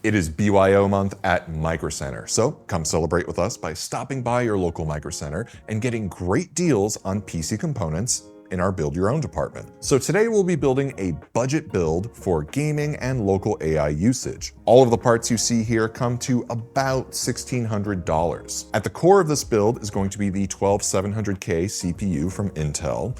It is BYO month at Microcenter, so come celebrate with us by stopping by your local Microcenter and getting great deals on PC components in our Build Your Own department. So today we'll be building a budget build for gaming and local AI usage. All of the parts you see here come to about $1,600. At the core of this build is going to be the 12700K CPU from Intel.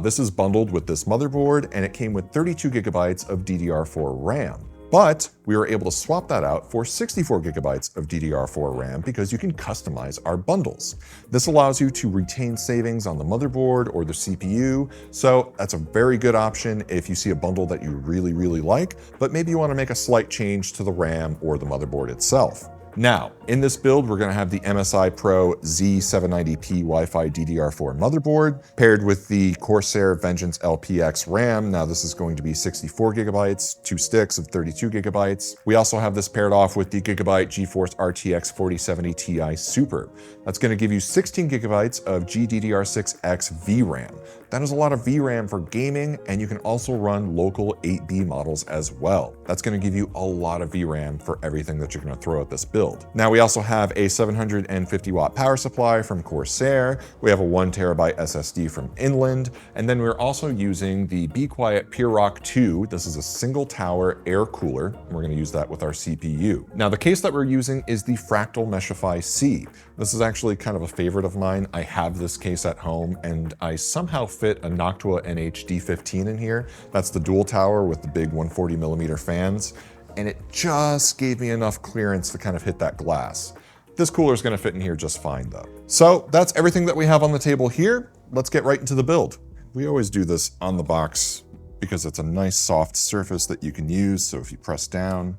This is bundled with this motherboard, and it came with 32 gigabytes of DDR4 RAM. But we were able to swap that out for 64 gigabytes of DDR4 RAM because you can customize our bundles. This allows you to retain savings on the motherboard or the CPU, so that's a very good option if you see a bundle that you really, really like, but maybe you want to make a slight change to the RAM or the motherboard itself. Now, in this build, we're going to have the MSI Pro Z790P Wi-Fi DDR4 motherboard paired with the Corsair Vengeance LPX RAM. Now, this is going to be 64 gigabytes, 2 sticks of 32 gigabytes. We also have this paired off with the Gigabyte GeForce RTX 4070 Ti Super. That's going to give you 16 gigabytes of GDDR6X VRAM. That is a lot of VRAM for gaming, and you can also run local 8B models as well. That's going to give you a lot of VRAM for everything that you're going to throw at this build. Now, we also have a 750 watt power supply from Corsair. We have a 1 terabyte SSD from Inland, and then we're also using the Be Quiet PureRock 2. This is a single tower air cooler, and we're going to use that with our CPU. Now, the case that we're using is the Fractal Meshify C. This is actually kind of a favorite of mine. I have this case at home, and I somehow fit a Noctua NH-D15 in here. That's the dual tower with the big 140mm fans, and it just gave me enough clearance to kind of hit that glass. This cooler is going to fit in here just fine though. So that's everything that we have on the table here. Let's get right into the build. We always do this on the box because it's a nice soft surface that you can use, so if you press down,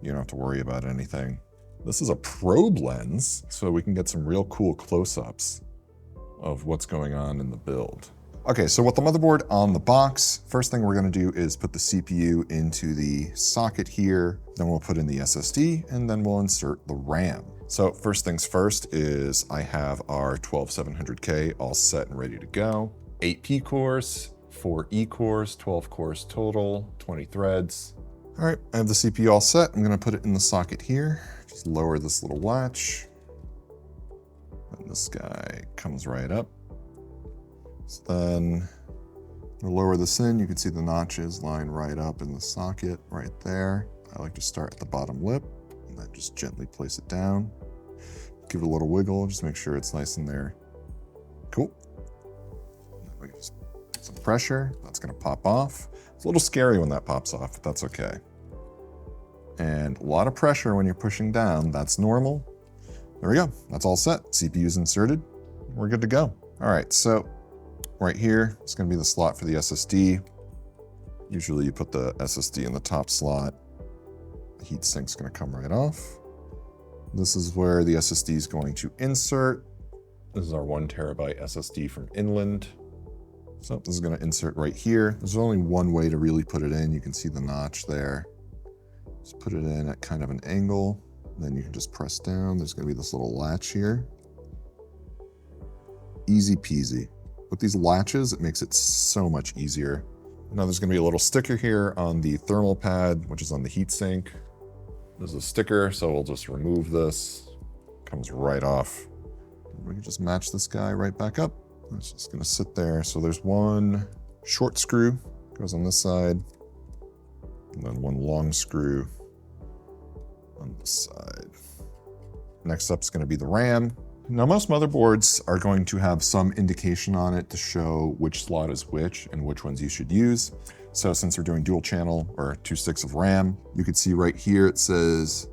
you don't have to worry about anything. This is a probe lens, so we can get some real cool close-ups of what's going on in the build. Okay, so with the motherboard on the box, first thing we're gonna do is put the CPU into the socket here, then we'll put in the SSD, and then we'll insert the RAM. So first things first is I have our 12700K all set and ready to go. 8 P cores, 4 E cores, 12 cores total, 20 threads. All right, I have the CPU all set. I'm gonna put it in the socket here. Just lower this little latch. And this guy comes right up. So then we'll lower this in. You can see the notches line right up in the socket right there. I like to start at the bottom lip and then just gently place it down. Give it a little wiggle, just make sure it's nice in there. Cool. We can just put some pressure, that's gonna pop off. It's a little scary when that pops off, but that's okay. And a lot of pressure when you're pushing down, that's normal. There we go, that's all set. CPU's inserted, we're good to go. All right, so right here, it's gonna be the slot for the SSD. Usually you put the SSD in the top slot. The heat sink's gonna come right off. This is where the SSD is going to insert. This is our 1 terabyte SSD from Inland. So this is gonna insert right here. There's only one way to really put it in. You can see the notch there. Just put it in at kind of an angle. Then you can just press down. There's gonna be this little latch here. Easy peasy. With these latches, it makes it so much easier. Now there's gonna be a little sticker here on the thermal pad, which is on the heatsink. There's a sticker, so we'll just remove this. Comes right off. We can just match this guy right back up. It's just gonna sit there. So there's one short screw, goes on this side, and then one long screw on this side. Next up is gonna be the RAM. Now, most motherboards are going to have some indication on it to show which slot is which and which ones you should use. So since we're doing dual channel or 2 sticks of RAM, you can see right here it says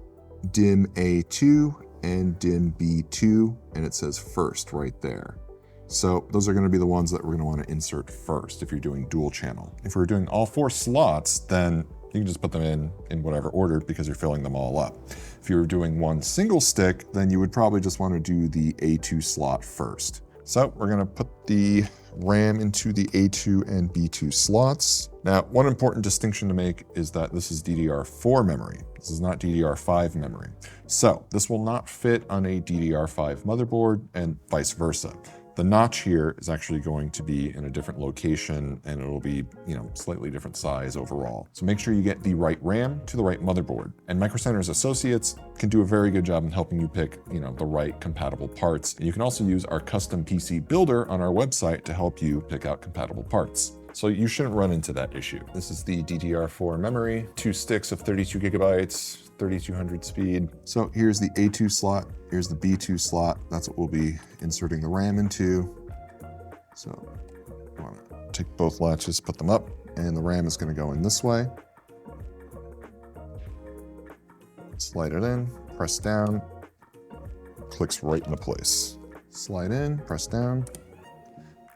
DIMM A2 and DIMM B2, and it says first right there. So those are going to be the ones that we're going to want to insert first if you're doing dual channel. If we're doing all 4 slots, then you can just put them in whatever order because you're filling them all up. If you were doing one single stick, then you would probably just want to do the A2 slot first. So we're going to put the RAM into the A2 and B2 slots. Now, one important distinction to make is that this is DDR4 memory. This is not DDR5 memory. So this will not fit on a DDR5 motherboard and vice versa. The notch here is actually going to be in a different location, and it'll be, slightly different size overall. So make sure you get the right RAM to the right motherboard. And Microcenter's associates can do a very good job in helping you pick, the right compatible parts. And you can also use our custom PC builder on our website to help you pick out compatible parts. So you shouldn't run into that issue. This is the DDR4 memory, 2 sticks of 32 gigabytes, 3200 speed. So here's the A2 slot, here's the B2 slot. That's what we'll be inserting the RAM into. So I want to take both latches, put them up, and the RAM is going to go in this way. Slide it in, press down, clicks right into place. Slide in, press down,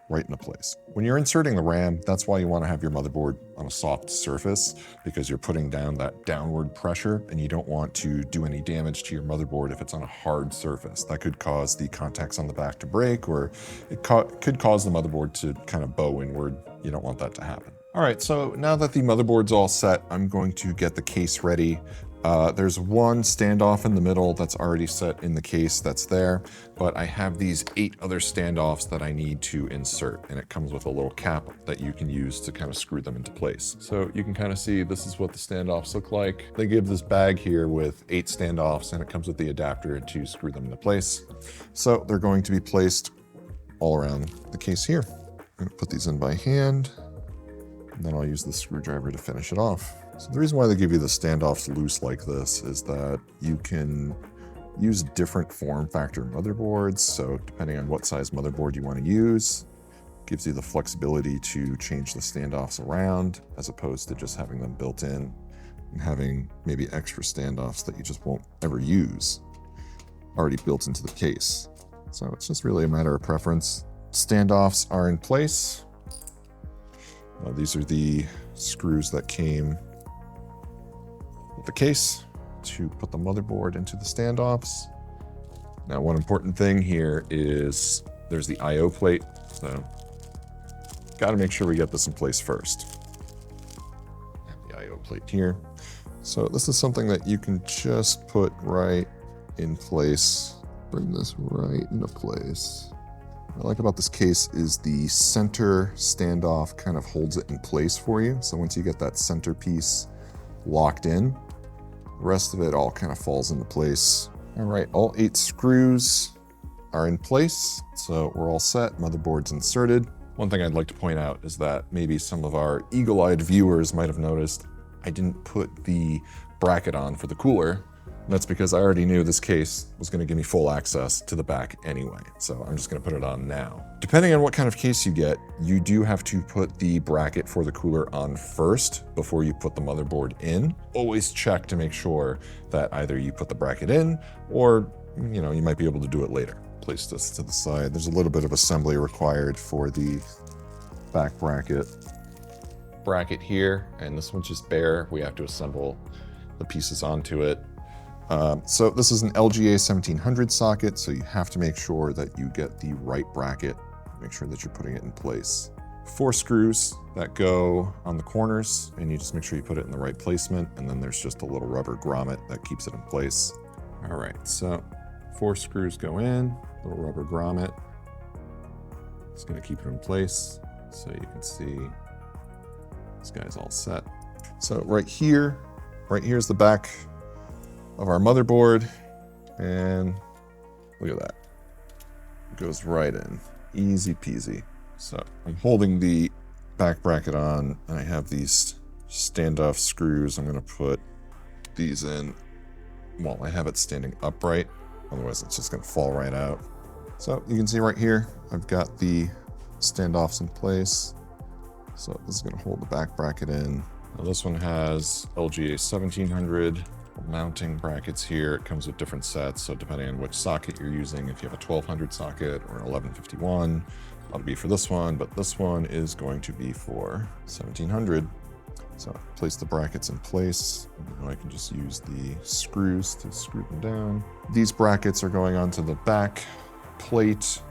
right into place. When you're inserting the RAM, that's why you want to have your motherboard on a soft surface, because you're putting down that downward pressure and you don't want to do any damage to your motherboard if it's on a hard surface. That could cause the contacts on the back to break, or it could cause the motherboard to kind of bow inward. You don't want that to happen. All right, so now that the motherboard's all set, I'm going to get the case ready. There's one standoff in the middle that's already set in the case that's there, but I have these 8 other standoffs that I need to insert, and it comes with a little cap that you can use to kind of screw them into place. So you can kind of see this is what the standoffs look like. They give this bag here with 8 standoffs, and it comes with the adapter to screw them into place. So they're going to be placed all around the case here. I'm going to put these in by hand, and then I'll use the screwdriver to finish it off. So the reason why they give you the standoffs loose like this is that you can use different form factor motherboards. So depending on what size motherboard you want to use, it gives you the flexibility to change the standoffs around, as opposed to just having them built in and having maybe extra standoffs that you just won't ever use already built into the case. So it's just really a matter of preference. Standoffs are in place. These are the screws that came with the case to put the motherboard into the standoffs. Now, one important thing here is there's the I/O plate, so got to make sure we get this in place first. The I/O plate here. So this is something that you can just put right in place. Bring this right into place. What I like about this case is the center standoff kind of holds it in place for you. So once you get that center piece locked in, the rest of it all kind of falls into place. All right, all 8 screws are in place, so we're all set. Motherboard's inserted. One thing I'd like to point out is that maybe some of our eagle-eyed viewers might have noticed I didn't put the bracket on for the cooler. That's because I already knew this case was going to give me full access to the back anyway, so I'm just going to put it on now. Depending on what kind of case you get, you do have to put the bracket for the cooler on first before you put the motherboard in. Always check to make sure that either you put the bracket in or, you might be able to do it later. Place this to the side. There's a little bit of assembly required for the back bracket here, and this one's just bare. We have to assemble the pieces onto it. So this is an LGA 1700 socket, so you have to make sure that you get the right bracket. Make sure that you're putting it in place. 4 screws that go on the corners, and you just make sure you put it in the right placement, and then there's just a little rubber grommet that keeps it in place. All right, so 4 screws go in, little rubber grommet. It's gonna keep it in place, so you can see this guy's all set. So right here's the back of our motherboard, and look at that. It goes right in, easy peasy. So I'm holding the back bracket on, and I have these standoff screws. I'm gonna put these in while I have it standing upright, otherwise it's just gonna fall right out. So you can see right here, I've got the standoffs in place. So this is gonna hold the back bracket in. Now this one has LGA 1700 mounting brackets here. It comes with different sets, so depending on which socket you're using, if you have a 1200 socket or an 1151, that'll be for this one, but this one is going to be for 1700. So place the brackets in place. And I can just use the screws to screw them down. These brackets are going onto the back plate.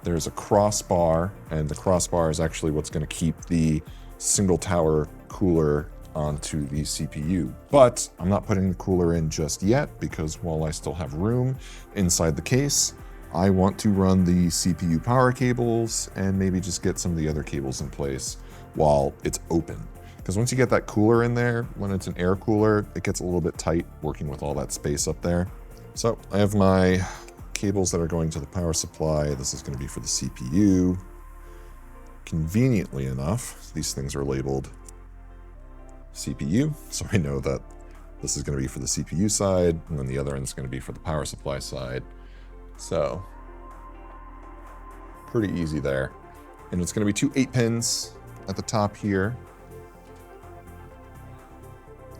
There's a crossbar, and the crossbar is actually what's going to keep the single tower cooler onto the CPU. But I'm not putting the cooler in just yet, because while I still have room inside the case, I want to run the CPU power cables and maybe just get some of the other cables in place while it's open. Because once you get that cooler in there, when it's an air cooler, it gets a little bit tight working with all that space up there. So I have my cables that are going to the power supply. This is going to be for the CPU. Conveniently enough, these things are labeled CPU, so I know that this is going to be for the CPU side, and then the other end is going to be for the power supply side. So pretty easy there. And it's going to be two 8-pins at the top here.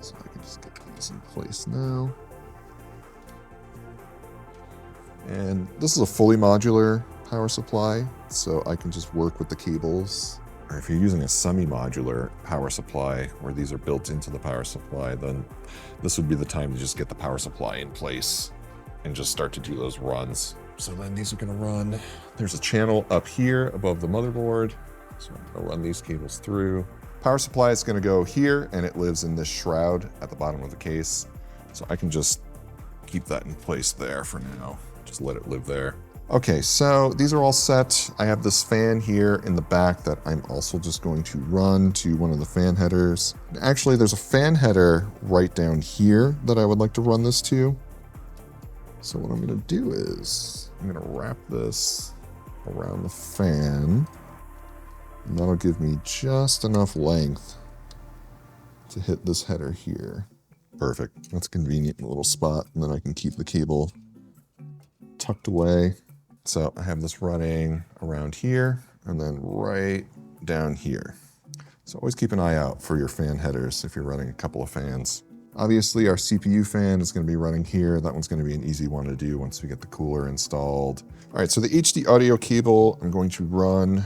So I can just get these in place now. And this is a fully modular power supply, so I can just work with the cables. Or if you're using a semi-modular power supply where these are built into the power supply, then this would be the time to just get the power supply in place and just start to do those runs. So then these are going to run. There's a channel up here above the motherboard, so I'm going to run these cables through. Power supply is going to go here, and it lives in this shroud at the bottom of the case. So I can just keep that in place there for now. Just let it live there. Okay, so these are all set. I have this fan here in the back that I'm also just going to run to one of the fan headers. Actually, there's a fan header right down here that I would like to run this to. So what I'm going to do is I'm going to wrap this around the fan. And that'll give me just enough length to hit this header here. Perfect. That's a convenient little spot, and then I can keep the cable tucked away. So I have this running around here and then right down here. So always keep an eye out for your fan headers if you're running a couple of fans. Obviously our CPU fan is going to be running here. That one's going to be an easy one to do once we get the cooler installed. All right, so the HD audio cable I'm going to run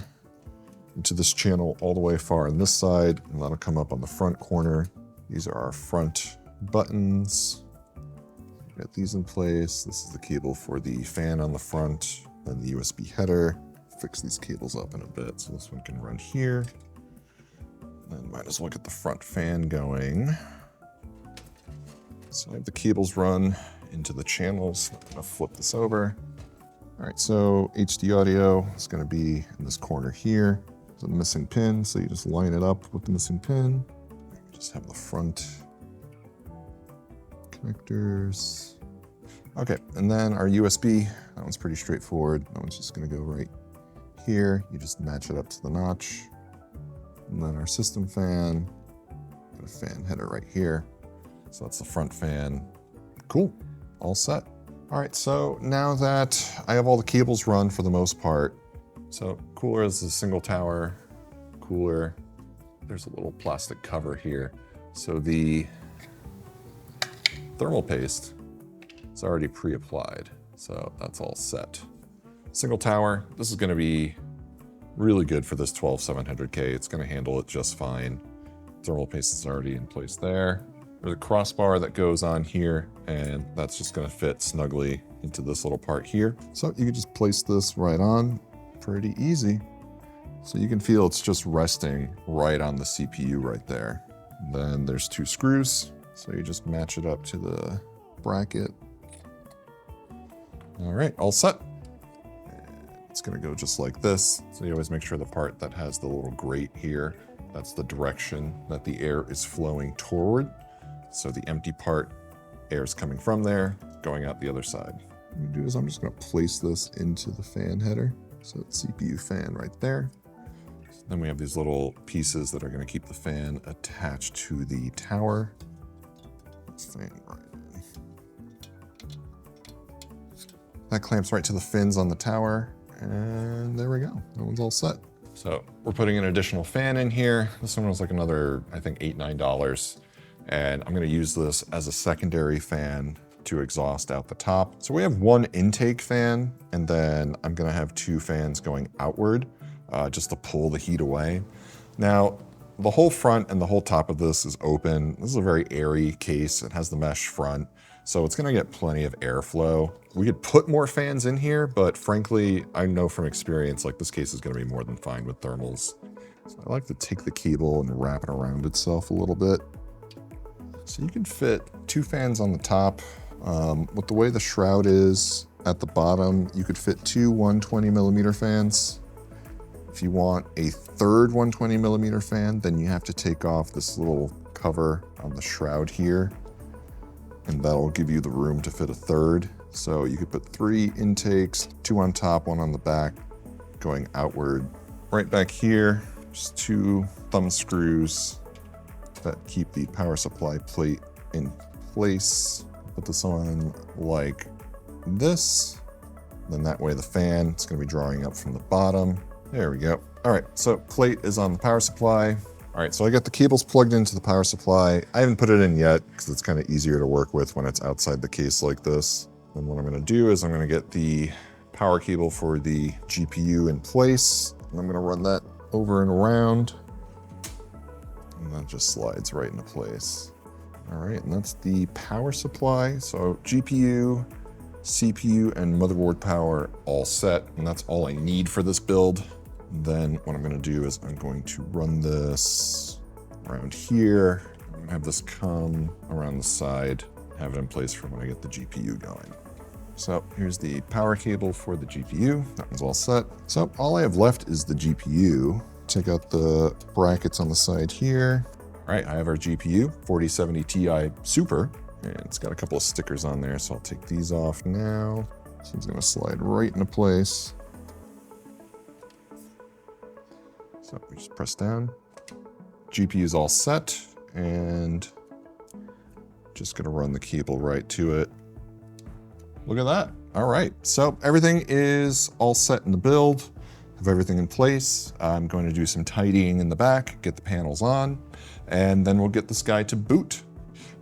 into this channel all the way far on this side, and that'll come up on the front corner. These are our front buttons. Get these in place. This is the cable for the fan on the front, then the USB header. Fix these cables up in a bit. So this one can run here. Then might as well get the front fan going. So I have the cables run into the channels. I'm gonna flip this over. All right, so HD audio is gonna be in this corner here. There's a missing pin, so you just line it up with the missing pin. Just have the front connectors. Okay, and then our USB, that one's pretty straightforward. That one's just gonna go right here. You just match it up to the notch. And then our system fan, got a fan header right here. So that's the front fan. Cool, all set. All right, so now that I have all the cables run for the most part, so cooler is a single tower cooler. There's a little plastic cover here. So the thermal paste is already pre-applied, so that's all set. Single tower, this is gonna be really good for this 12700K. It's gonna handle it just fine. Thermal paste is already in place there. There's a crossbar that goes on here, and that's just gonna fit snugly into this little part here. So you can just place this right on, pretty easy. So you can feel it's just resting right on the CPU right there. And then there's two screws, so you just match it up to the bracket. All right, all set. It's gonna go just like this. So you always make sure the part that has the little grate here, that's the direction that the air is flowing toward. So the empty part, air is coming from there, going out the other side. What I'm gonna do is I'm just gonna place this into the fan header. So it's CPU fan right there. Then we have these little pieces that are gonna keep the fan attached to the tower. Fan right in. That clamps right to the fins on the tower, and there we go. That one's all set. So we're putting an additional fan in here. This one was like another, I think $8, $9. And I'm gonna use this as a secondary fan to exhaust out the top. So we have one intake fan, and then I'm gonna have two fans going outward just to pull the heat away. Now, the whole front and the whole top of this is open. This is a very airy case. It has the mesh front, so it's gonna get plenty of airflow. We could put more fans in here, but frankly, I know from experience, like this case is gonna be more than fine with thermals. So I like to take the cable and wrap it around itself a little bit. So you can fit two fans on the top. With the way the shroud is, at the bottom, you could fit two 120mm fans. If you want a third 120mm fan, then you have to take off this little cover on the shroud here, and that'll give you the room to fit a third. So you could put 3 intakes, 2 on top, 1 on the back, going outward. Right back here, just 2 thumb screws that keep the power supply plate in place. Put this on like this, then that way the fan, it's gonna be drawing up from the bottom. There we go. All right, so plate is on the power supply. All right, so I got the cables plugged into the power supply. I haven't put it in yet because it's kind of easier to work with when it's outside the case like this. And what I'm gonna do is I'm gonna get the power cable for the GPU in place. And I'm gonna run that over and around. And that just slides right into place. All right, and that's the power supply. So GPU, CPU, and motherboard power all set. And that's all I need for this build. Then what I'm gonna do is I'm going to run this around here. I'm gonna have this come around the side, have it in place for when I get the GPU going. So here's the power cable for the GPU. That one's all set. So all I have left is the GPU. Take out the brackets on the side here. All right, I have our GPU, 4070 Ti Super, and it's got a couple of stickers on there, so I'll take these off now. So it's gonna slide right into place. So we just press down. GPU is all set, and just gonna run the cable right to it. Look at that. All right, so everything is all set in the build. Have everything in place. I'm going to do some tidying in the back, get the panels on, and then we'll get this guy to boot.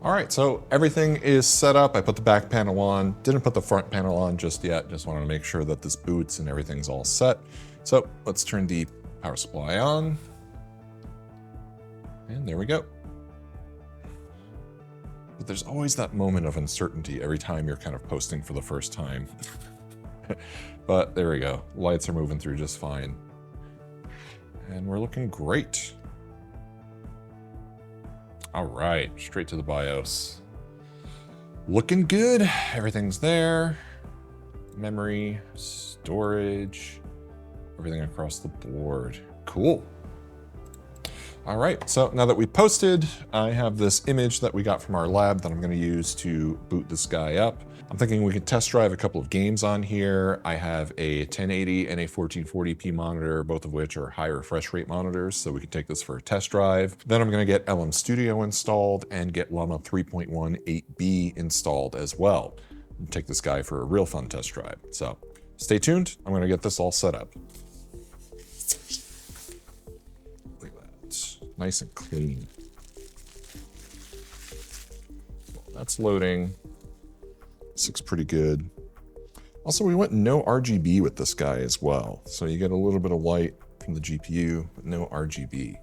All right, so everything is set up. I put the back panel on, didn't put the front panel on just yet. Just wanted to make sure that this boots and everything's all set. So let's turn the power supply on. And there we go. But there's always that moment of uncertainty every time you're kind of posting for the first time. But there we go. Lights are moving through just fine. And we're looking great. All right, straight to the BIOS. Looking good. Everything's there. Memory, storage, everything across the board. Cool. All right, so now that we posted, I have this image that we got from our lab that I'm gonna use to boot this guy up. I'm thinking we could test drive a couple of games on here. I have a 1080 and a 1440p monitor, both of which are high refresh rate monitors, so we can take this for a test drive. Then I'm gonna get LM Studio installed and get Llama 3.1 8B installed as well. And take this guy for a real fun test drive. So stay tuned, I'm gonna get this all set up. Look at that, nice and clean. That's loading. This looks pretty good. Also, we went no RGB with this guy as well. So you get a little bit of light from the GPU, but no RGB.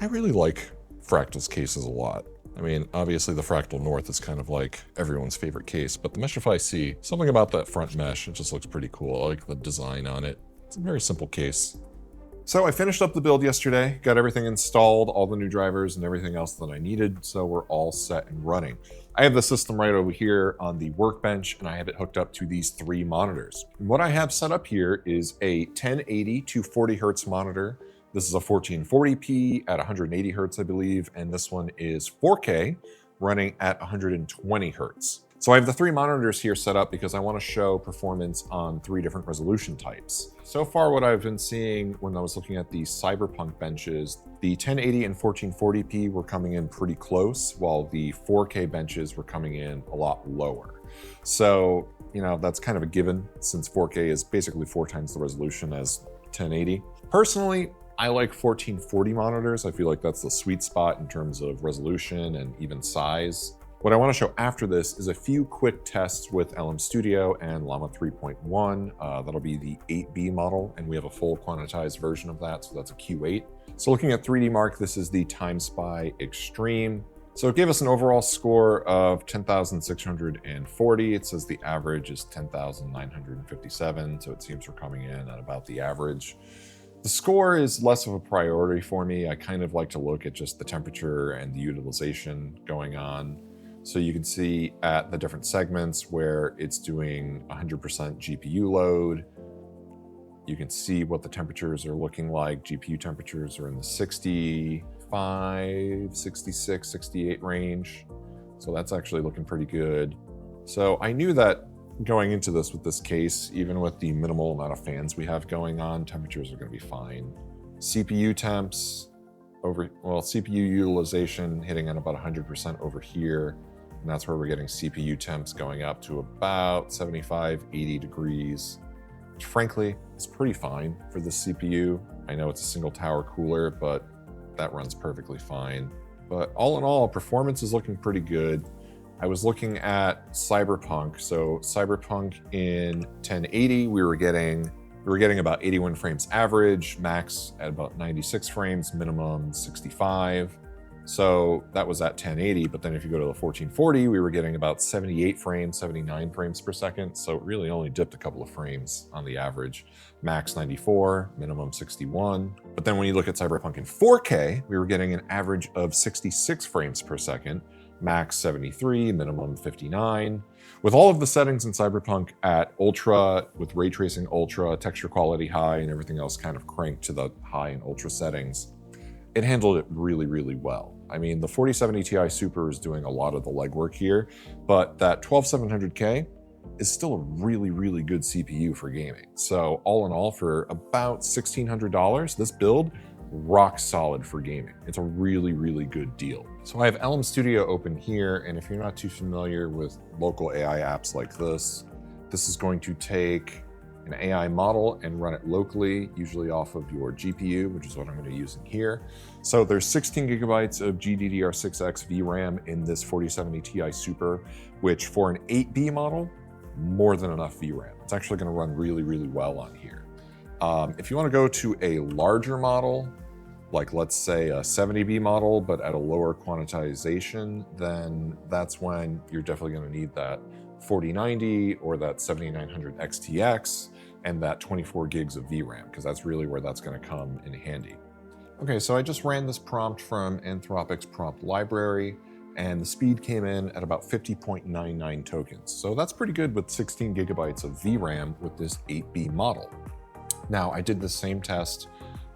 I really like Fractal's cases a lot. I mean, obviously the Fractal North is kind of like everyone's favorite case, but the Meshify C, something about that front mesh, it just looks pretty cool. I like the design on it. It's a very simple case. So I finished up the build yesterday, got everything installed, all the new drivers and everything else that I needed, so we're all set and running. I have the system right over here on the workbench, and I have it hooked up to these 3 monitors. And what I have set up here is a 1080 to 40 hertz monitor. This is a 1440p at 180 hertz, I believe, and this one is 4K running at 120 hertz. So I have the 3 monitors here set up because I want to show performance on 3 different resolution types. So far, what I've been seeing when I was looking at the Cyberpunk benches, the 1080 and 1440p were coming in pretty close, while the 4K benches were coming in a lot lower. So, you know, that's kind of a given since 4K is basically 4 times the resolution as 1080. Personally, I like 1440 monitors. I feel like that's the sweet spot in terms of resolution and even size. What I want to show after this is a few quick tests with LM Studio and Llama 3.1. That'll be the 8B model, and we have a full quantized version of that, so that's a Q8. So looking at 3D Mark, this is the TimeSpy Extreme. So it gave us an overall score of 10,640. It says the average is 10,957, so it seems we're coming in at about the average. The score is less of a priority for me. I kind of like to look at just the temperature and the utilization going on. So you can see at the different segments where it's doing 100% GPU load. You can see what the temperatures are looking like. GPU temperatures are in the 65, 66, 68 range. So that's actually looking pretty good. So I knew that going into this with this case, even with the minimal amount of fans we have going on, temperatures are going to be fine. CPU temps CPU utilization hitting at about 100% over here. And that's where we're getting CPU temps going up to about 75, 80 degrees. Which frankly, it's pretty fine for the CPU. I know it's a single tower cooler, but that runs perfectly fine. But all in all, performance is looking pretty good. I was looking at Cyberpunk. So Cyberpunk in 1080, we were getting about 81 frames average, max at about 96 frames, minimum 65. So that was at 1080, but then if you go to the 1440, we were getting about 78 frames, 79 frames per second. So it really only dipped a couple of frames on the average. Max 94, minimum 61. But then when you look at Cyberpunk in 4K, we were getting an average of 66 frames per second, max 73, minimum 59. With all of the settings in Cyberpunk at Ultra, with ray tracing Ultra, texture quality high, and everything else kind of cranked to the high and Ultra settings, it handled it really, really well. I mean, the 4070 Ti Super is doing a lot of the legwork here, but that 12700K is still a really, really good CPU for gaming. So all in all, for about $1,600, this build, rock solid for gaming. It's a really, really good deal. So I have LM Studio open here, and if you're not too familiar with local AI apps like this is going to take an AI model and run it locally, usually off of your GPU, which is what I'm going to use in here. So there's 16 gigabytes of GDDR6X VRAM in this 4070 Ti Super, which for an 8B model, more than enough VRAM. It's actually going to run really, really well on here. If you want to go to a larger model, like let's say a 70B model, but at a lower quantization, then that's when you're definitely going to need that 4090 or that 7900 XTX and that 24 gigs of VRAM, because that's really where that's going to come in handy. Okay, so I just ran this prompt from Anthropic's prompt library, and the speed came in at about 50.99 tokens. So that's pretty good with 16 gigabytes of VRAM with this 8B model. Now, I did the same test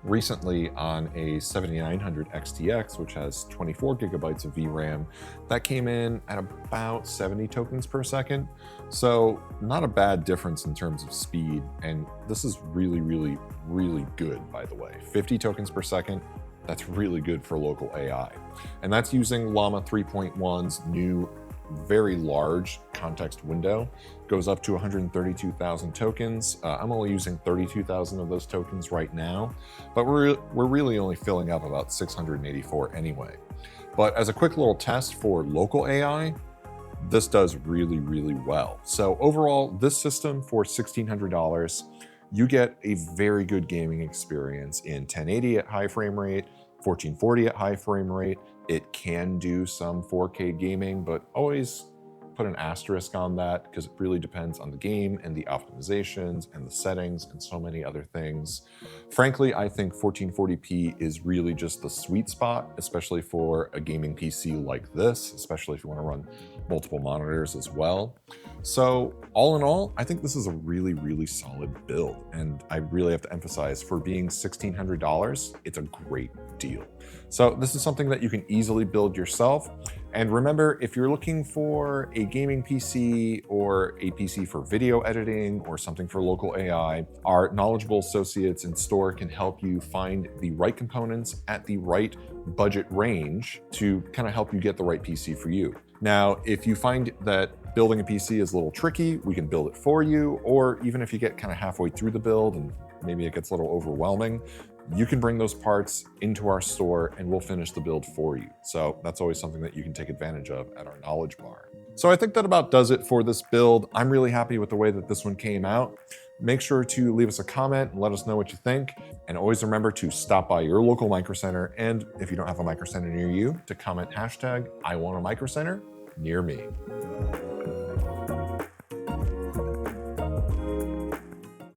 recently on a 7900 XTX, which has 24 gigabytes of VRAM. That came in at about 70 tokens per second. So not a bad difference in terms of speed. And this is really, really, really good, by the way. 50 tokens per second, that's really good for local AI. And that's using Llama 3.1's new very large context window. Goes up to 132,000 tokens. I'm only using 32,000 of those tokens right now, but we're really only filling up about 684 anyway. But as a quick little test for local AI, this does really, really well. So overall, this system for $1,600, you get a very good gaming experience in 1080 at high frame rate, 1440 at high frame rate. It can do some 4K gaming, but always put an asterisk on that because it really depends on the game and the optimizations and the settings and so many other things. Frankly, I think 1440p is really just the sweet spot, especially for a gaming PC like this, especially if you want to run multiple monitors as well. So all in all, I think this is a really, really solid build. And I really have to emphasize, for being $1,600, it's a great deal. So this is something that you can easily build yourself. And remember, if you're looking for a gaming PC or a PC for video editing or something for local AI, our knowledgeable associates in store can help you find the right components at the right budget range to kind of help you get the right PC for you. Now, if you find that building a PC is a little tricky, we can build it for you. Or even if you get kind of halfway through the build and maybe it gets a little overwhelming, you can bring those parts into our store and we'll finish the build for you. So that's always something that you can take advantage of at our knowledge bar. So I think that about does it for this build. I'm really happy with the way that this one came out. Make sure to leave us a comment and let us know what you think. And always remember to stop by your local microcenter. And if you don't have a microcenter near you, to comment hashtag I want a microcenter near me.